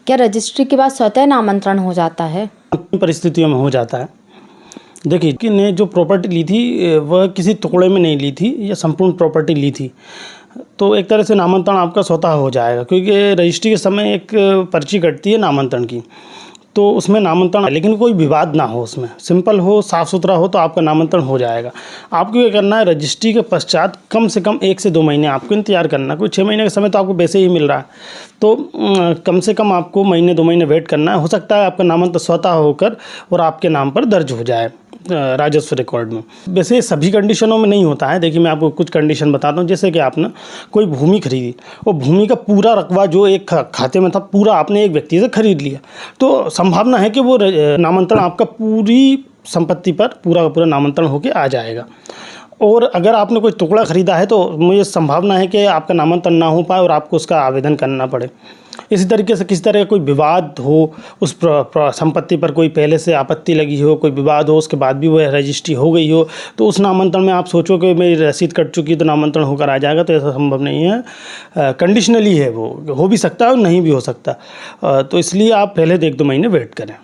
क्या रजिस्ट्री के बाद स्वतः नामांतरण हो जाता है? परिस्थितियों में हो जाता है। देखिए कि ने जो प्रॉपर्टी ली थी वह किसी टुकड़े में नहीं ली थी या संपूर्ण प्रॉपर्टी ली थी, तो एक तरह से नामांतरण आपका स्वतः हो जाएगा, क्योंकि रजिस्ट्री के समय एक पर्ची कटती है नामांतरण की, तो उसमें नामांतरण, लेकिन कोई विवाद ना हो, उसमें सिंपल हो, साफ़ सुथरा हो, तो आपका नामांतरण हो जाएगा। आपको ये करना है, रजिस्ट्री के पश्चात कम से कम 1 से 2 महीने आपको इंतजार करना है। कोई 6 महीने का समय तो आपको वैसे ही मिल रहा है, तो कम से कम आपको महीने 2 महीने वेट करना है। हो सकता है आपका नामांतरण स्वतः होकर और आपके नाम पर दर्ज हो जाए राजस्व रिकॉर्ड में। वैसे सभी कंडीशनों में नहीं होता है। देखिए मैं आपको कुछ कंडीशन बताता हूँ। जैसे कि आपने कोई भूमि खरीदी और भूमि का पूरा रकबा जो एक खाते में था पूरा आपने एक व्यक्ति से खरीद लिया, तो संभावना है कि वो नामांतरण आपका पूरी संपत्ति पर पूरा का पूरा नामांतरण होकर आ जाएगा। और अगर आपने कोई टुकड़ा खरीदा है तो मुझे संभावना है कि आपका नामांतरण ना हो पाए और आपको उसका आवेदन करना पड़े। इसी तरीके से किसी तरह का कोई विवाद हो, उस संपत्ति पर कोई पहले से आपत्ति लगी हो, कोई विवाद हो, उसके बाद भी वह रजिस्ट्री हो गई हो, तो उस नामांतरण में आप सोचो कि मेरी रसीद कट चुकी है तो नामांतरण होकर आ जाएगा, तो ऐसा संभव नहीं है। कंडीशनली है, वो हो भी सकता है और नहीं भी हो सकता। तो इसलिए आप पहले 1-2 महीने वेट करें।